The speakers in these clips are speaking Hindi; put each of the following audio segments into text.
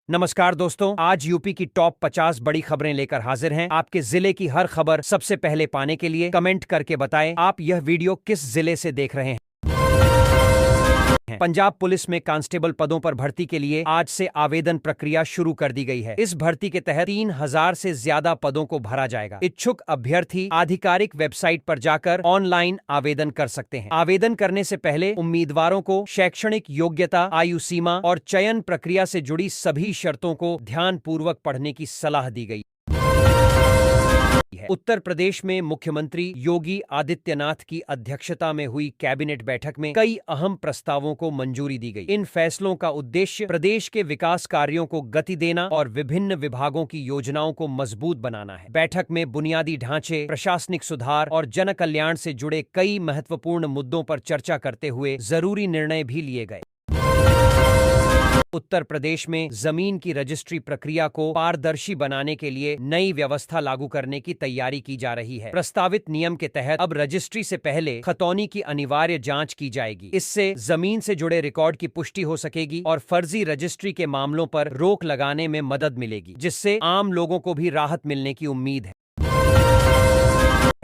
नमस्कार दोस्तों, आज यूपी की टॉप 50 बड़ी खबरें लेकर हाजिर हैं। आपके जिले की हर खबर सबसे पहले पाने के लिए कमेंट करके बताएं आप यह वीडियो किस जिले से देख रहे हैं। पंजाब पुलिस में कांस्टेबल पदों पर भर्ती के लिए आज से आवेदन प्रक्रिया शुरू कर दी गई है। इस भर्ती के तहत 3000 से ज्यादा पदों को भरा जाएगा। इच्छुक अभ्यर्थी आधिकारिक वेबसाइट पर जाकर ऑनलाइन आवेदन कर सकते हैं। आवेदन करने से पहले उम्मीदवारों को शैक्षणिक योग्यता, आयु सीमा और चयन प्रक्रिया से जुड़ी सभी शर्तों को ध्यानपूर्वक पढ़ने की सलाह दी गई है। उत्तर प्रदेश में मुख्यमंत्री योगी आदित्यनाथ की अध्यक्षता में हुई कैबिनेट बैठक में कई अहम प्रस्तावों को मंजूरी दी गई। इन फैसलों का उद्देश्य प्रदेश के विकास कार्यों को गति देना और विभिन्न विभागों की योजनाओं को मजबूत बनाना है। बैठक में बुनियादी ढांचे, प्रशासनिक सुधार और जन कल्याण से जुड़े कई महत्वपूर्ण मुद्दों पर चर्चा करते हुए जरूरी निर्णय भी लिए गए। उत्तर प्रदेश में जमीन की रजिस्ट्री प्रक्रिया को पारदर्शी बनाने के लिए नई व्यवस्था लागू करने की तैयारी की जा रही है। प्रस्तावित नियम के तहत अब रजिस्ट्री से पहले खतौनी की अनिवार्य जांच की जाएगी। इससे जमीन से जुड़े रिकॉर्ड की पुष्टि हो सकेगी और फर्जी रजिस्ट्री के मामलों पर रोक लगाने में मदद मिलेगी, जिससे आम लोगों को भी राहत मिलने की उम्मीद है।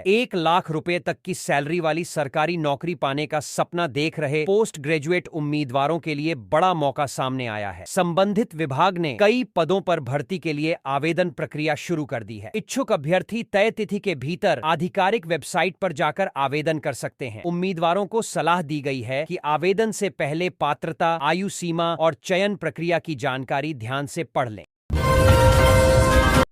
1 लाख रुपए तक की सैलरी वाली सरकारी नौकरी पाने का सपना देख रहे पोस्ट ग्रेजुएट उम्मीदवारों के लिए बड़ा मौका सामने आया है। संबंधित विभाग ने कई पदों पर भर्ती के लिए आवेदन प्रक्रिया शुरू कर दी है। इच्छुक अभ्यर्थी तय तिथि के भीतर आधिकारिक वेबसाइट पर जाकर आवेदन कर सकते हैं। उम्मीदवारों को सलाह दी गई है कि आवेदन से पहले पात्रता, आयु सीमा और चयन प्रक्रिया की जानकारी ध्यान से पढ़ लें।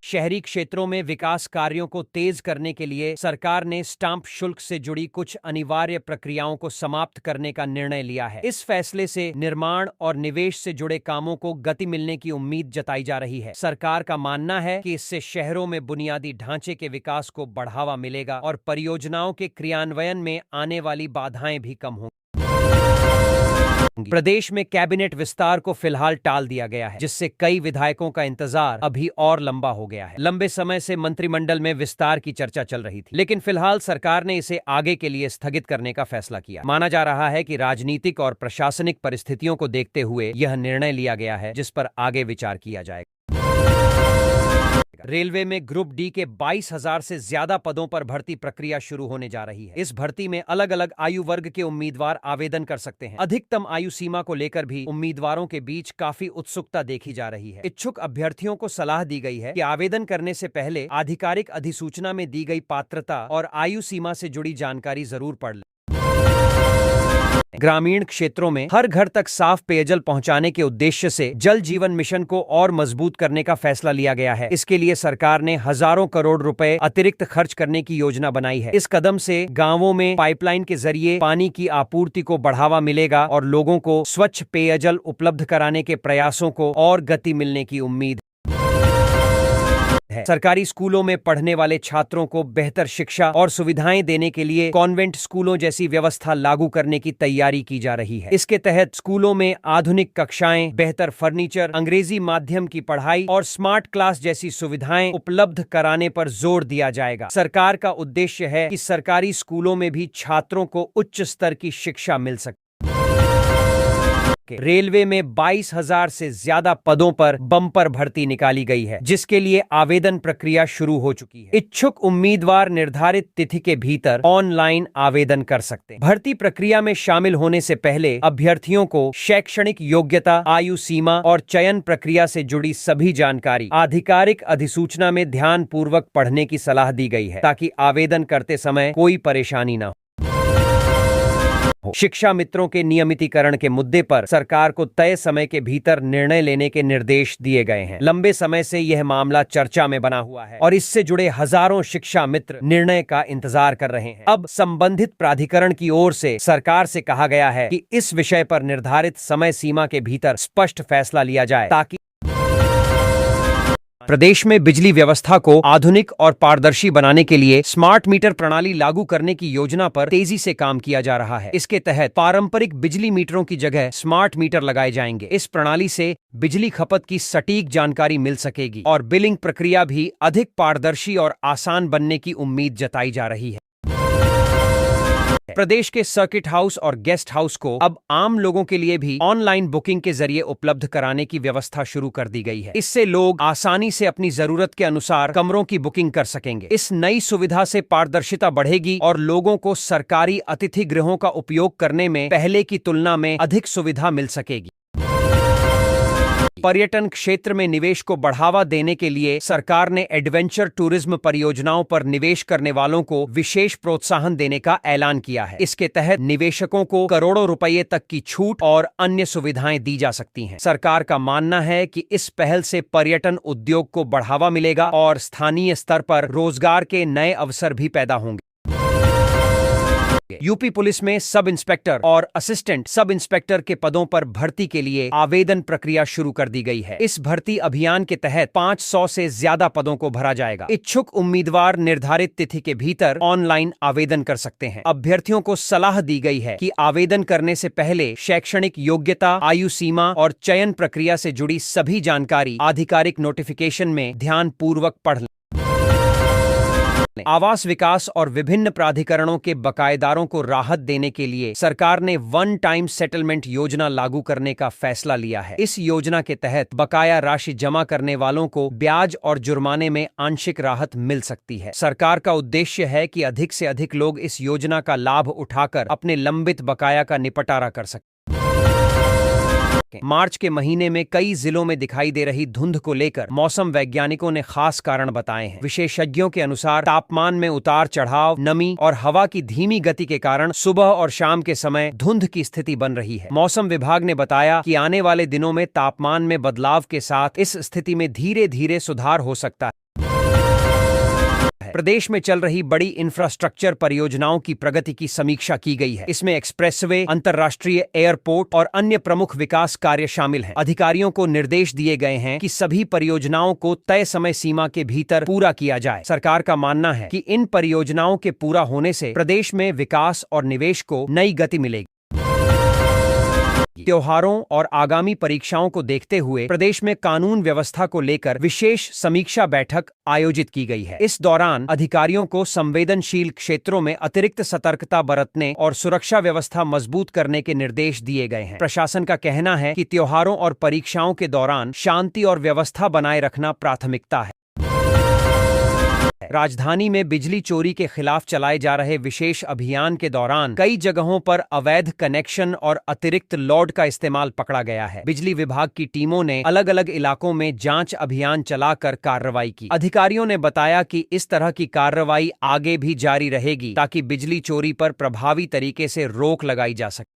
शहरी क्षेत्रों में विकास कार्यों को तेज करने के लिए सरकार ने स्टाम्प शुल्क से जुड़ी कुछ अनिवार्य प्रक्रियाओं को समाप्त करने का निर्णय लिया है। इस फैसले से निर्माण और निवेश से जुड़े कामों को गति मिलने की उम्मीद जताई जा रही है। सरकार का मानना है कि इससे शहरों में बुनियादी ढांचे के विकास को बढ़ावा मिलेगा और परियोजनाओं के क्रियान्वयन में आने वाली बाधाएं भी कम होंगी। प्रदेश में कैबिनेट विस्तार को फिलहाल टाल दिया गया है, जिससे कई विधायकों का इंतजार अभी और लंबा हो गया है। लंबे समय से मंत्रिमंडल में विस्तार की चर्चा चल रही थी, लेकिन फिलहाल सरकार ने इसे आगे के लिए स्थगित करने का फैसला किया। माना जा रहा है कि राजनीतिक और प्रशासनिक परिस्थितियों को देखते हुए यह निर्णय लिया गया है, जिस पर आगे विचार किया जाएगा। रेलवे में ग्रुप डी के 22,000 से ज्यादा पदों पर भर्ती प्रक्रिया शुरू होने जा रही है। इस भर्ती में अलग अलग आयु वर्ग के उम्मीदवार आवेदन कर सकते हैं। अधिकतम आयु सीमा को लेकर भी उम्मीदवारों के बीच काफी उत्सुकता देखी जा रही है। इच्छुक अभ्यर्थियों को सलाह दी गई है कि आवेदन करने से पहले आधिकारिक अधिसूचना में दी गई पात्रता और आयु सीमा से जुड़ी जानकारी जरूर पढ़ लें। ग्रामीण क्षेत्रों में हर घर तक साफ पेयजल पहुंचाने के उद्देश्य से जल जीवन मिशन को और मजबूत करने का फैसला लिया गया है। इसके लिए सरकार ने हजारों करोड़ रुपए अतिरिक्त खर्च करने की योजना बनाई है। इस कदम से गांवों में पाइपलाइन के जरिए पानी की आपूर्ति को बढ़ावा मिलेगा और लोगों को स्वच्छ पेयजल उपलब्ध कराने के प्रयासों को और गति मिलने की उम्मीद है। सरकारी स्कूलों में पढ़ने वाले छात्रों को बेहतर शिक्षा और सुविधाएं देने के लिए कॉन्वेंट स्कूलों जैसी व्यवस्था लागू करने की तैयारी की जा रही है। इसके तहत स्कूलों में आधुनिक कक्षाएं, बेहतर फर्नीचर, अंग्रेजी माध्यम की पढ़ाई और स्मार्ट क्लास जैसी सुविधाएं उपलब्ध कराने पर जोर दिया जाएगा। सरकार का उद्देश्य है कि सरकारी स्कूलों में भी छात्रों को उच्च स्तर की शिक्षा मिल सके। रेलवे में 22,000 से ज्यादा पदों पर बम्पर भर्ती निकाली गई है, जिसके लिए आवेदन प्रक्रिया शुरू हो चुकी है। इच्छुक उम्मीदवार निर्धारित तिथि के भीतर ऑनलाइन आवेदन कर सकते हैं। भर्ती प्रक्रिया में शामिल होने से पहले अभ्यर्थियों को शैक्षणिक योग्यता, आयु सीमा और चयन प्रक्रिया से जुड़ी सभी जानकारी आधिकारिक अधिसूचना में ध्यानपूर्वक पढ़ने की सलाह दी गई है, ताकि आवेदन करते समय कोई परेशानी न हो। शिक्षा मित्रों के नियमितीकरण के मुद्दे पर सरकार को तय समय के भीतर निर्णय लेने के निर्देश दिए गए हैं। लंबे समय से यह मामला चर्चा में बना हुआ है और इससे जुड़े हजारों शिक्षा मित्र निर्णय का इंतजार कर रहे हैं। अब संबंधित प्राधिकरण की ओर से सरकार से कहा गया है कि इस विषय पर निर्धारित समय सीमा के भीतर स्पष्ट फैसला लिया जाए, ताकि प्रदेश में बिजली व्यवस्था को आधुनिक और पारदर्शी बनाने के लिए स्मार्ट मीटर प्रणाली लागू करने की योजना पर तेजी से काम किया जा रहा है। इसके तहत पारंपरिक बिजली मीटरों की जगह स्मार्ट मीटर लगाए जाएंगे। इस प्रणाली से बिजली खपत की सटीक जानकारी मिल सकेगी और बिलिंग प्रक्रिया भी अधिक पारदर्शी और आसान बनने की उम्मीद जताई जा रही है। प्रदेश के सर्किट हाउस और गेस्ट हाउस को अब आम लोगों के लिए भी ऑनलाइन बुकिंग के जरिए उपलब्ध कराने की व्यवस्था शुरू कर दी गई है। इससे लोग आसानी से अपनी जरूरत के अनुसार कमरों की बुकिंग कर सकेंगे। इस नई सुविधा से पारदर्शिता बढ़ेगी और लोगों को सरकारी अतिथि गृहों का उपयोग करने में पहले की तुलना में अधिक सुविधा मिल सकेगी। पर्यटन क्षेत्र में निवेश को बढ़ावा देने के लिए सरकार ने एडवेंचर टूरिज्म परियोजनाओं पर निवेश करने वालों को विशेष प्रोत्साहन देने का ऐलान किया है। इसके तहत निवेशकों को करोड़ों रुपए तक की छूट और अन्य सुविधाएं दी जा सकती हैं। सरकार का मानना है कि इस पहल से पर्यटन उद्योग को बढ़ावा मिलेगा और स्थानीय स्तर पर रोजगार के नए अवसर भी पैदा होंगे। यूपी पुलिस में सब इंस्पेक्टर और असिस्टेंट सब इंस्पेक्टर के पदों पर भर्ती के लिए आवेदन प्रक्रिया शुरू कर दी गई है। इस भर्ती अभियान के तहत 500 से ज्यादा पदों को भरा जाएगा। इच्छुक उम्मीदवार निर्धारित तिथि के भीतर ऑनलाइन आवेदन कर सकते हैं। अभ्यर्थियों को सलाह दी गई है कि आवेदन करने से पहले शैक्षणिक योग्यता, आयु सीमा और चयन प्रक्रिया से जुड़ी सभी जानकारी आधिकारिक नोटिफिकेशन में ध्यानपूर्वक पढ़ लें। आवास विकास और विभिन्न प्राधिकरणों के बकायेदारों को राहत देने के लिए सरकार ने वन टाइम सेटलमेंट योजना लागू करने का फैसला लिया है। इस योजना के तहत बकाया राशि जमा करने वालों को ब्याज और जुर्माने में आंशिक राहत मिल सकती है। सरकार का उद्देश्य है कि अधिक से अधिक लोग इस योजना का लाभ उठाकर अपने लंबित बकाया का निपटारा कर सकें। मार्च के महीने में कई जिलों में दिखाई दे रही धुंध को लेकर मौसम वैज्ञानिकों ने खास कारण बताए हैं। विशेषज्ञों के अनुसार तापमान में उतार चढ़ाव, नमी और हवा की धीमी गति के कारण सुबह और शाम के समय धुंध की स्थिति बन रही है। मौसम विभाग ने बताया कि आने वाले दिनों में तापमान में बदलाव के साथ इस स्थिति में धीरे धीरे सुधार हो सकता है। प्रदेश में चल रही बड़ी इंफ्रास्ट्रक्चर परियोजनाओं की प्रगति की समीक्षा की गई है। इसमें एक्सप्रेसवे, अंतर्राष्ट्रीय एयरपोर्ट और अन्य प्रमुख विकास कार्य शामिल हैं। अधिकारियों को निर्देश दिए गए हैं कि सभी परियोजनाओं को तय समय सीमा के भीतर पूरा किया जाए। सरकार का मानना है कि इन परियोजनाओं के पूरा होने से प्रदेश में विकास और निवेश को नई गति मिलेगी। त्योहारों और आगामी परीक्षाओं को देखते हुए प्रदेश में कानून व्यवस्था को लेकर विशेष समीक्षा बैठक आयोजित की गई है। इस दौरान अधिकारियों को संवेदनशील क्षेत्रों में अतिरिक्त सतर्कता बरतने और सुरक्षा व्यवस्था मजबूत करने के निर्देश दिए गए हैं। प्रशासन का कहना है कि त्योहारों और परीक्षाओं के दौरान शांति और व्यवस्था बनाए रखना प्राथमिकता है। राजधानी में बिजली चोरी के खिलाफ चलाए जा रहे विशेष अभियान के दौरान कई जगहों पर अवैध कनेक्शन और अतिरिक्त लोड का इस्तेमाल पकड़ा गया है। बिजली विभाग की टीमों ने अलग अलग इलाकों में जांच अभियान चलाकर कार्रवाई की। अधिकारियों ने बताया कि इस तरह की कार्रवाई आगे भी जारी रहेगी ताकि बिजली चोरी पर प्रभावी तरीके से रोक लगाई जा सके।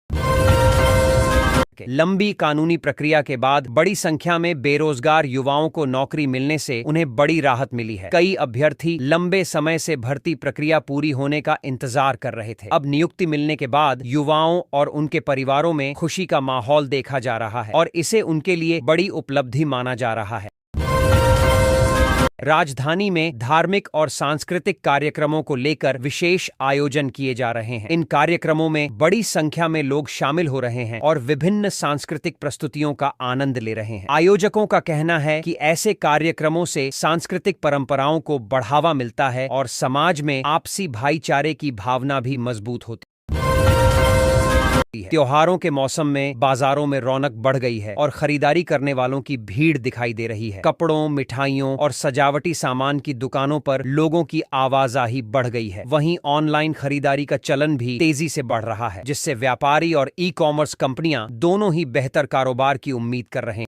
लंबी कानूनी प्रक्रिया के बाद बड़ी संख्या में बेरोजगार युवाओं को नौकरी मिलने से उन्हें बड़ी राहत मिली है। कई अभ्यर्थी लंबे समय से भर्ती प्रक्रिया पूरी होने का इंतजार कर रहे थे। अब नियुक्ति मिलने के बाद युवाओं और उनके परिवारों में खुशी का माहौल देखा जा रहा है और इसे उनके लिए बड़ी उपलब्धि माना जा रहा है। राजधानी में धार्मिक और सांस्कृतिक कार्यक्रमों को लेकर विशेष आयोजन किए जा रहे हैं। इन कार्यक्रमों में बड़ी संख्या में लोग शामिल हो रहे हैं और विभिन्न सांस्कृतिक प्रस्तुतियों का आनंद ले रहे हैं। आयोजकों का कहना है कि ऐसे कार्यक्रमों से सांस्कृतिक परंपराओं को बढ़ावा मिलता है और समाज में आपसी भाईचारे की भावना भी मजबूत होती है। त्योहारों के मौसम में बाजारों में रौनक बढ़ गई है और खरीदारी करने वालों की भीड़ दिखाई दे रही है। कपड़ों, मिठाइयों और सजावटी सामान की दुकानों पर लोगों की आवाजाही बढ़ गई है। वहीं ऑनलाइन खरीदारी का चलन भी तेजी से बढ़ रहा है, जिससे व्यापारी और ई कॉमर्स कंपनियां दोनों ही बेहतर कारोबार की उम्मीद कर रहे हैं।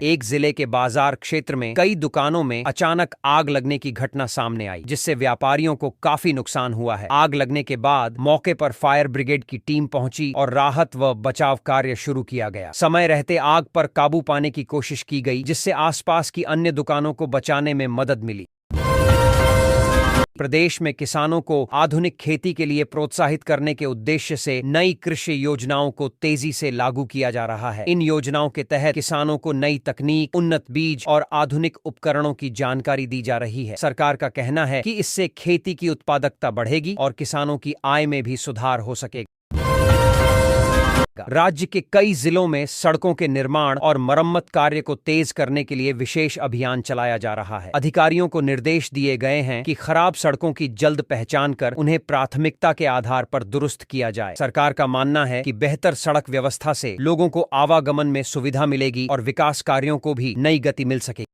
एक जिले के बाजार क्षेत्र में कई दुकानों में अचानक आग लगने की घटना सामने आई, जिससे व्यापारियों को काफी नुकसान हुआ है। आग लगने के बाद मौके पर फायर ब्रिगेड की टीम पहुंची और राहत व बचाव कार्य शुरू किया गया। समय रहते आग पर काबू पाने की कोशिश की गई, जिससे आसपास की अन्य दुकानों को बचाने में मदद मिली। प्रदेश में किसानों को आधुनिक खेती के लिए प्रोत्साहित करने के उद्देश्य से नई कृषि योजनाओं को तेजी से लागू किया जा रहा है। इन योजनाओं के तहत किसानों को नई तकनीक, उन्नत बीज और आधुनिक उपकरणों की जानकारी दी जा रही है। सरकार का कहना है कि इससे खेती की उत्पादकता बढ़ेगी और किसानों की आय में भी सुधार हो सकेगा। राज्य के कई जिलों में सड़कों के निर्माण और मरम्मत कार्य को तेज करने के लिए विशेष अभियान चलाया जा रहा है। अधिकारियों को निर्देश दिए गए हैं कि खराब सड़कों की जल्द पहचान कर उन्हें प्राथमिकता के आधार पर दुरुस्त किया जाए। सरकार का मानना है कि बेहतर सड़क व्यवस्था से लोगों को आवागमन में सुविधा मिलेगी और विकास कार्यों को भी नई गति मिल सकेगी।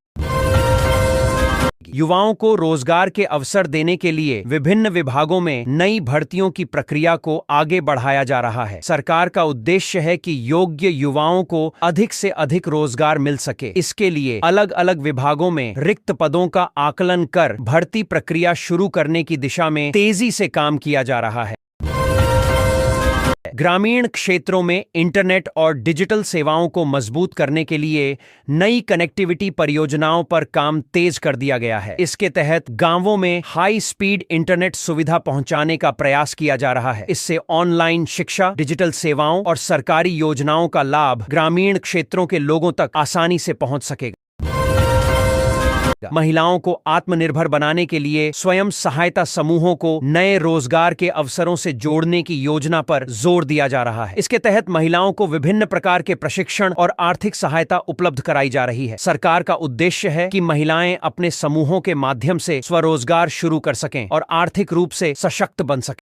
युवाओं को रोजगार के अवसर देने के लिए विभिन्न विभागों में नई भर्तियों की प्रक्रिया को आगे बढ़ाया जा रहा है। सरकार का उद्देश्य है कि योग्य युवाओं को अधिक से अधिक रोजगार मिल सके। इसके लिए अलग अलग विभागों में रिक्त पदों का आकलन कर भर्ती प्रक्रिया शुरू करने की दिशा में तेजी से काम किया जा रहा है। ग्रामीण क्षेत्रों में इंटरनेट और डिजिटल सेवाओं को मजबूत करने के लिए नई कनेक्टिविटी परियोजनाओं पर काम तेज कर दिया गया है। इसके तहत गांवों में हाई स्पीड इंटरनेट सुविधा पहुंचाने का प्रयास किया जा रहा है। इससे ऑनलाइन शिक्षा, डिजिटल सेवाओं और सरकारी योजनाओं का लाभ ग्रामीण क्षेत्रों के लोगों तक आसानी से पहुंच सकेगा। महिलाओं को आत्मनिर्भर बनाने के लिए स्वयं सहायता समूहों को नए रोजगार के अवसरों से जोड़ने की योजना पर जोर दिया जा रहा है। इसके तहत महिलाओं को विभिन्न प्रकार के प्रशिक्षण और आर्थिक सहायता उपलब्ध कराई जा रही है। सरकार का उद्देश्य है कि महिलाएं अपने समूहों के माध्यम से स्वरोजगार शुरू कर सकें और आर्थिक रूप से सशक्त बन सकें।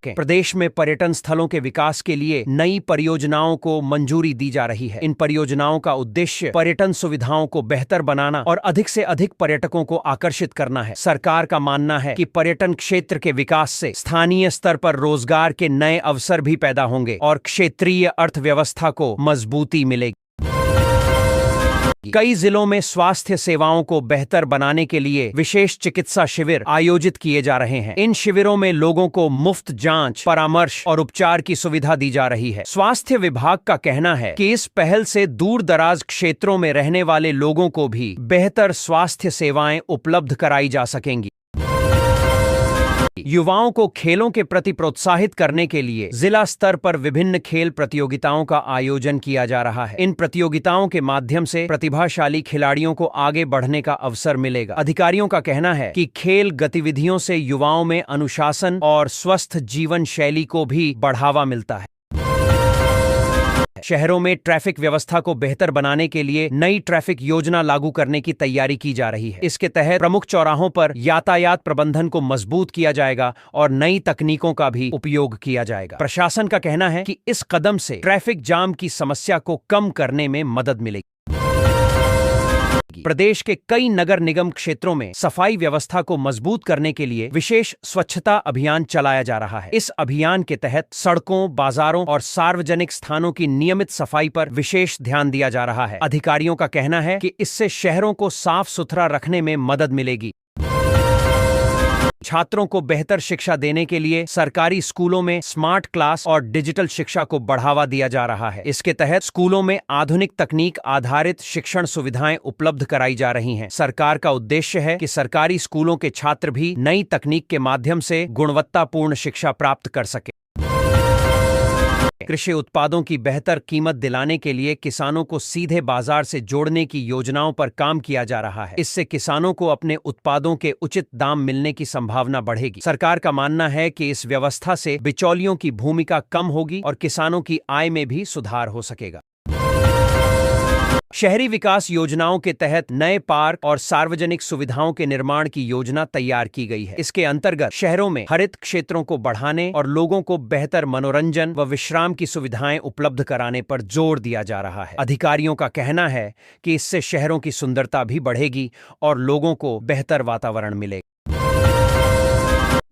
प्रदेश में पर्यटन स्थलों के विकास के लिए नई परियोजनाओं को मंजूरी दी जा रही है। इन परियोजनाओं का उद्देश्य पर्यटन सुविधाओं को बेहतर बनाना और अधिक से अधिक पर्यटकों को आकर्षित करना है। सरकार का मानना है कि पर्यटन क्षेत्र के विकास से स्थानीय स्तर पर रोजगार के नए अवसर भी पैदा होंगे और क्षेत्रीय अर्थव्यवस्था को मजबूती मिलेगी। कई जिलों में स्वास्थ्य सेवाओं को बेहतर बनाने के लिए विशेष चिकित्सा शिविर आयोजित किए जा रहे हैं। इन शिविरों में लोगों को मुफ्त जांच, परामर्श और उपचार की सुविधा दी जा रही है। स्वास्थ्य विभाग का कहना है कि इस पहल से दूर दराज क्षेत्रों में रहने वाले लोगों को भी बेहतर स्वास्थ्य सेवाएं उपलब्ध कराई जा सकेंगी। युवाओं को खेलों के प्रति प्रोत्साहित करने के लिए जिला स्तर पर विभिन्न खेल प्रतियोगिताओं का आयोजन किया जा रहा है। इन प्रतियोगिताओं के माध्यम से प्रतिभाशाली खिलाड़ियों को आगे बढ़ने का अवसर मिलेगा। अधिकारियों का कहना है कि खेल गतिविधियों से युवाओं में अनुशासन और स्वस्थ जीवन शैली को भी बढ़ावा मिलता है। शहरों में ट्रैफिक व्यवस्था को बेहतर बनाने के लिए नई ट्रैफिक योजना लागू करने की तैयारी की जा रही है। इसके तहत प्रमुख चौराहों पर यातायात प्रबंधन को मजबूत किया जाएगा और नई तकनीकों का भी उपयोग किया जाएगा। प्रशासन का कहना है कि इस कदम से ट्रैफिक जाम की समस्या को कम करने में मदद मिलेगी। प्रदेश के कई नगर निगम क्षेत्रों में सफाई व्यवस्था को मजबूत करने के लिए विशेष स्वच्छता अभियान चलाया जा रहा है। इस अभियान के तहत सड़कों, बाजारों और सार्वजनिक स्थानों की नियमित सफाई पर विशेष ध्यान दिया जा रहा है। अधिकारियों का कहना है कि इससे शहरों को साफ सुथरा रखने में मदद मिलेगी। छात्रों को बेहतर शिक्षा देने के लिए सरकारी स्कूलों में स्मार्ट क्लास और डिजिटल शिक्षा को बढ़ावा दिया जा रहा है। इसके तहत स्कूलों में आधुनिक तकनीक आधारित शिक्षण सुविधाएं उपलब्ध कराई जा रही हैं। सरकार का उद्देश्य है कि सरकारी स्कूलों के छात्र भी नई तकनीक के माध्यम से गुणवत्तापूर्ण शिक्षा प्राप्त कर सके। कृषि उत्पादों की बेहतर कीमत दिलाने के लिए किसानों को सीधे बाजार से जोड़ने की योजनाओं पर काम किया जा रहा है। इससे किसानों को अपने उत्पादों के उचित दाम मिलने की संभावना बढ़ेगी। सरकार का मानना है कि इस व्यवस्था से बिचौलियों की भूमिका कम होगी और किसानों की आय में भी सुधार हो सकेगा। शहरी विकास योजनाओं के तहत नए पार्क और सार्वजनिक सुविधाओं के निर्माण की योजना तैयार की गई है। इसके अंतर्गत शहरों में हरित क्षेत्रों को बढ़ाने और लोगों को बेहतर मनोरंजन व विश्राम की सुविधाएं उपलब्ध कराने पर जोर दिया जा रहा है। अधिकारियों का कहना है कि इससे शहरों की सुंदरता भी बढ़ेगी और लोगों को बेहतर वातावरण मिलेगा।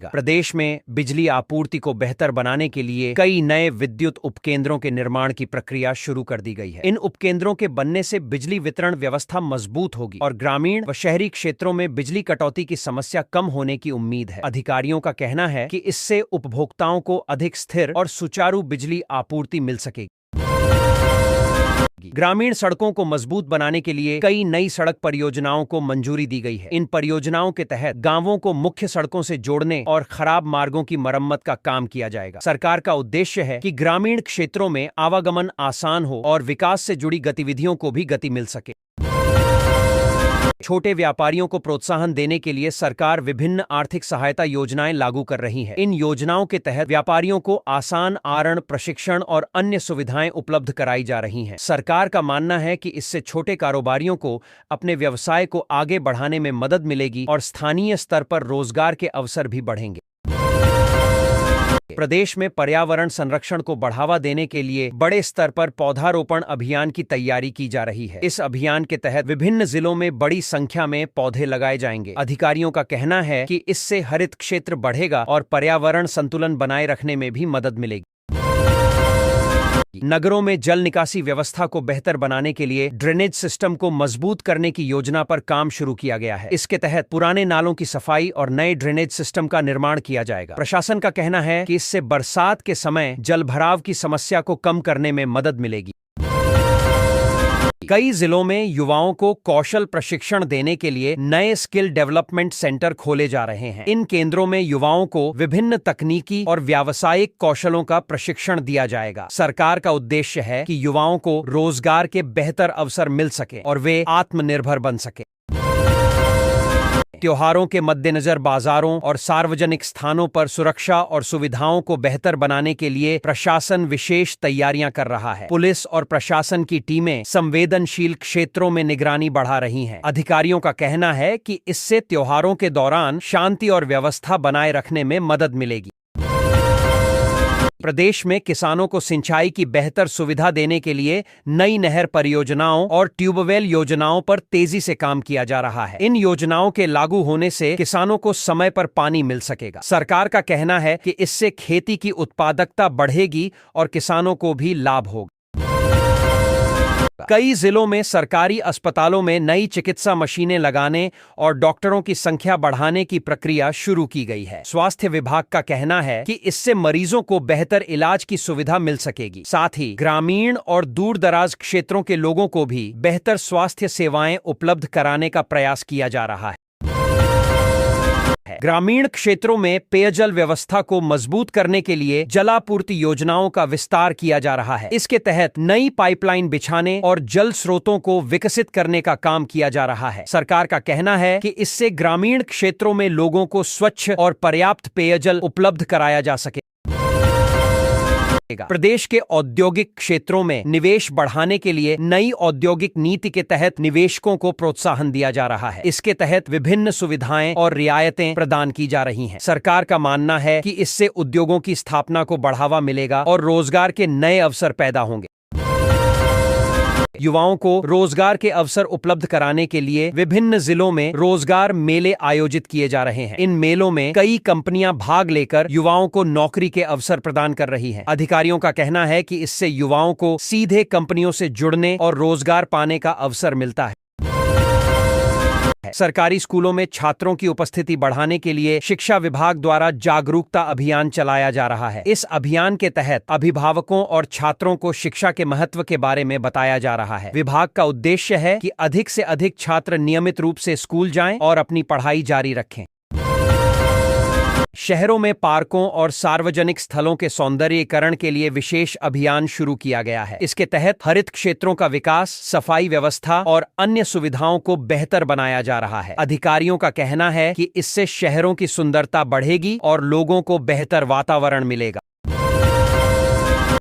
प्रदेश में बिजली आपूर्ति को बेहतर बनाने के लिए कई नए विद्युत उपकेंद्रों के निर्माण की प्रक्रिया शुरू कर दी गई है। इन उपकेंद्रों के बनने से बिजली वितरण व्यवस्था मजबूत होगी और ग्रामीण व शहरी क्षेत्रों में बिजली कटौती की समस्या कम होने की उम्मीद है। अधिकारियों का कहना है कि इससे उपभोक्ताओं को अधिक स्थिर और सुचारू बिजली आपूर्ति मिल सकेगी। ग्रामीण सड़कों को मजबूत बनाने के लिए कई नई सड़क परियोजनाओं को मंजूरी दी गई है। इन परियोजनाओं के तहत गांवों को मुख्य सड़कों से जोड़ने और खराब मार्गों की मरम्मत का काम किया जाएगा। सरकार का उद्देश्य है कि ग्रामीण क्षेत्रों में आवागमन आसान हो और विकास से जुड़ी गतिविधियों को भी गति मिल सके। छोटे व्यापारियों को प्रोत्साहन देने के लिए सरकार विभिन्न आर्थिक सहायता योजनाएं लागू कर रही है। इन योजनाओं के तहत व्यापारियों को आसान आरण, प्रशिक्षण और अन्य सुविधाएं उपलब्ध कराई जा रही हैं। सरकार का मानना है कि इससे छोटे कारोबारियों को अपने व्यवसाय को आगे बढ़ाने में मदद मिलेगी और स्थानीय स्तर पर रोजगार के अवसर भी बढ़ेंगे। प्रदेश में पर्यावरण संरक्षण को बढ़ावा देने के लिए बड़े स्तर पर पौधारोपण अभियान की तैयारी की जा रही है। इस अभियान के तहत विभिन्न जिलों में बड़ी संख्या में पौधे लगाए जाएंगे। अधिकारियों का कहना है कि इससे हरित क्षेत्र बढ़ेगा और पर्यावरण संतुलन बनाए रखने में भी मदद मिलेगी। नगरों में जल निकासी व्यवस्था को बेहतर बनाने के लिए ड्रेनेज सिस्टम को मजबूत करने की योजना पर काम शुरू किया गया है। इसके तहत पुराने नालों की सफाई और नए ड्रेनेज सिस्टम का निर्माण किया जाएगा। प्रशासन का कहना है कि इससे बरसात के समय जलभराव की समस्या को कम करने में मदद मिलेगी। कई जिलों में युवाओं को कौशल प्रशिक्षण देने के लिए नए स्किल डेवलपमेंट सेंटर खोले जा रहे हैं। इन केंद्रों में युवाओं को विभिन्न तकनीकी और व्यावसायिक कौशलों का प्रशिक्षण दिया जाएगा। सरकार का उद्देश्य है कि युवाओं को रोजगार के बेहतर अवसर मिल सके और वे आत्मनिर्भर बन सके। त्योहारों के मद्देनजर बाजारों और सार्वजनिक स्थानों पर सुरक्षा और सुविधाओं को बेहतर बनाने के लिए प्रशासन विशेष तैयारियां कर रहा है। पुलिस और प्रशासन की टीमें संवेदनशील क्षेत्रों में निगरानी बढ़ा रही हैं। अधिकारियों का कहना है कि इससे त्योहारों के दौरान शांति और व्यवस्था बनाए रखने में मदद मिलेगी। प्रदेश में किसानों को सिंचाई की बेहतर सुविधा देने के लिए नई नहर परियोजनाओं और ट्यूबवेल योजनाओं पर तेजी से काम किया जा रहा है। इन योजनाओं के लागू होने से किसानों को समय पर पानी मिल सकेगा। सरकार का कहना है कि इससे खेती की उत्पादकता बढ़ेगी और किसानों को भी लाभ होगा। कई जिलों में सरकारी अस्पतालों में नई चिकित्सा मशीनें लगाने और डॉक्टरों की संख्या बढ़ाने की प्रक्रिया शुरू की गई है। स्वास्थ्य विभाग का कहना है कि इससे मरीजों को बेहतर इलाज की सुविधा मिल सकेगी। साथ ही ग्रामीण और दूर दराज क्षेत्रों के लोगों को भी बेहतर स्वास्थ्य सेवाएं उपलब्ध कराने का प्रयास किया जा रहा है। ग्रामीण क्षेत्रों में पेयजल व्यवस्था को मजबूत करने के लिए जलापूर्ति योजनाओं का विस्तार किया जा रहा है। इसके तहत नई पाइपलाइन बिछाने और जल स्रोतों को विकसित करने का काम किया जा रहा है। सरकार का कहना है कि इससे ग्रामीण क्षेत्रों में लोगों को स्वच्छ और पर्याप्त पेयजल उपलब्ध कराया जा सके। प्रदेश के औद्योगिक क्षेत्रों में निवेश बढ़ाने के लिए नई औद्योगिक नीति के तहत निवेशकों को प्रोत्साहन दिया जा रहा है। इसके तहत विभिन्न सुविधाएं और रियायतें प्रदान की जा रही हैं। सरकार का मानना है कि इससे उद्योगों की स्थापना को बढ़ावा मिलेगा और रोजगार के नए अवसर पैदा होंगे। युवाओं को रोजगार के अवसर उपलब्ध कराने के लिए विभिन्न जिलों में रोजगार मेले आयोजित किए जा रहे हैं। इन मेलों में कई कंपनियां भाग लेकर युवाओं को नौकरी के अवसर प्रदान कर रही हैं। अधिकारियों का कहना है कि इससे युवाओं को सीधे कंपनियों से जुड़ने और रोजगार पाने का अवसर मिलता है। सरकारी स्कूलों में छात्रों की उपस्थिति बढ़ाने के लिए शिक्षा विभाग द्वारा जागरूकता अभियान चलाया जा रहा है। इस अभियान के तहत अभिभावकों और छात्रों को शिक्षा के महत्व के बारे में बताया जा रहा है। विभाग का उद्देश्य है कि अधिक से अधिक छात्र नियमित रूप से स्कूल जाएं और अपनी पढ़ाई जारी रखें। शहरों में पार्कों और सार्वजनिक स्थलों के सौंदर्यीकरण के लिए विशेष अभियान शुरू किया गया है। इसके तहत हरित क्षेत्रों का विकास, सफाई व्यवस्था और अन्य सुविधाओं को बेहतर बनाया जा रहा है। अधिकारियों का कहना है कि इससे शहरों की सुंदरता बढ़ेगी और लोगों को बेहतर वातावरण मिलेगा।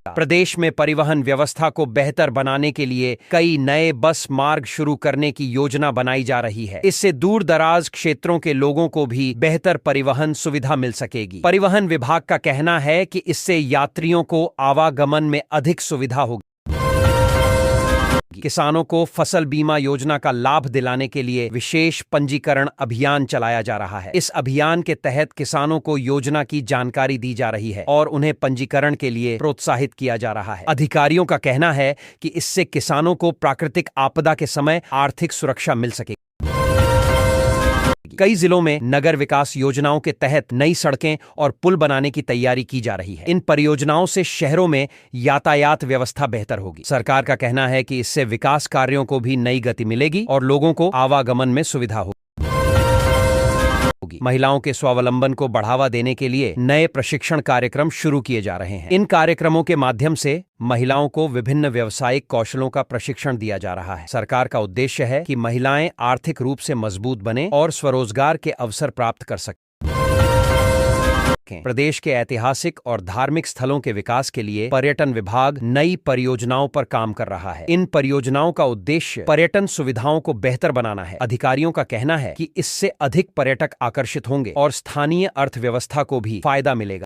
प्रदेश में परिवहन व्यवस्था को बेहतर बनाने के लिए कई नए बस मार्ग शुरू करने की योजना बनाई जा रही है। इससे दूर दराज क्षेत्रों के लोगों को भी बेहतर परिवहन सुविधा मिल सकेगी। परिवहन विभाग का कहना है कि इससे यात्रियों को आवागमन में अधिक सुविधा होगी। किसानों को फसल बीमा योजना का लाभ दिलाने के लिए विशेष पंजीकरण अभियान चलाया जा रहा है। इस अभियान के तहत किसानों को योजना की जानकारी दी जा रही है और उन्हें पंजीकरण के लिए प्रोत्साहित किया जा रहा है। अधिकारियों का कहना है कि इससे किसानों को प्राकृतिक आपदा के समय आर्थिक सुरक्षा मिल सकेगी। कई जिलों में नगर विकास योजनाओं के तहत नई सड़कें और पुल बनाने की तैयारी की जा रही है। इन परियोजनाओं से शहरों में यातायात व्यवस्था बेहतर होगी। सरकार का कहना है कि इससे विकास कार्यों को भी नई गति मिलेगी और लोगों को आवागमन में सुविधा होगी। होगी। महिलाओं के स्वावलंबन को बढ़ावा देने के लिए नए प्रशिक्षण कार्यक्रम शुरू किए जा रहे हैं। इन कार्यक्रमों के माध्यम से महिलाओं को विभिन्न व्यावसायिक कौशलों का प्रशिक्षण दिया जा रहा है। सरकार का उद्देश्य है कि महिलाएं आर्थिक रूप से मजबूत बने और स्वरोजगार के अवसर प्राप्त कर सकें। प्रदेश के ऐतिहासिक और धार्मिक स्थलों के विकास के लिए पर्यटन विभाग नई परियोजनाओं पर काम कर रहा है। इन परियोजनाओं का उद्देश्य पर्यटन सुविधाओं को बेहतर बनाना है। अधिकारियों का कहना है कि इससे अधिक पर्यटक आकर्षित होंगे और स्थानीय अर्थव्यवस्था को भी फायदा मिलेगा।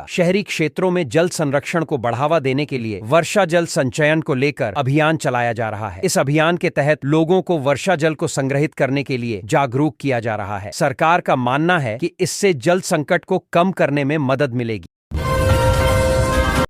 शहरी क्षेत्रों में जल संरक्षण को बढ़ावा देने के लिए वर्षा जल संचयन को लेकर अभियान चलाया जा रहा है। इस अभियान के तहत लोगों को वर्षा जल को संग्रहित करने के लिए जागरूक किया जा रहा है। सरकार का मानना है कि इससे जल संकट को कम करने में मदद मिलेगी।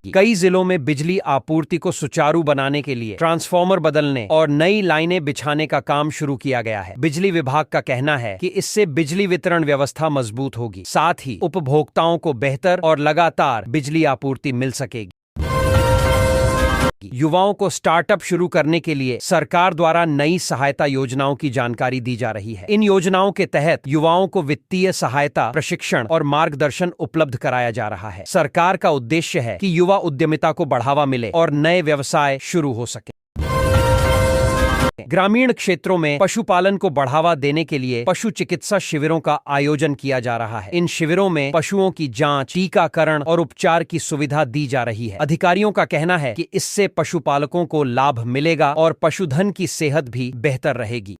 कई जिलों में बिजली आपूर्ति को सुचारू बनाने के लिए ट्रांसफार्मर बदलने और नई लाइनें बिछाने का काम शुरू किया गया है। बिजली विभाग का कहना है कि इससे बिजली वितरण व्यवस्था मजबूत होगी, साथ ही उपभोक्ताओं को बेहतर और लगातार बिजली आपूर्ति मिल सकेगी। युवाओं को स्टार्टअप शुरू करने के लिए सरकार द्वारा नई सहायता योजनाओं की जानकारी दी जा रही है। इन योजनाओं के तहत युवाओं को वित्तीय सहायता, प्रशिक्षण और मार्गदर्शन उपलब्ध कराया जा रहा है। सरकार का उद्देश्य है कि युवा उद्यमिता को बढ़ावा मिले और नए व्यवसाय शुरू हो सके। ग्रामीण क्षेत्रों में पशुपालन को बढ़ावा देने के लिए पशु चिकित्सा शिविरों का आयोजन किया जा रहा है। इन शिविरों में पशुओं की जांच, टीकाकरण और उपचार की सुविधा दी जा रही है। अधिकारियों का कहना है कि इससे पशुपालकों को लाभ मिलेगा और पशुधन की सेहत भी बेहतर रहेगी।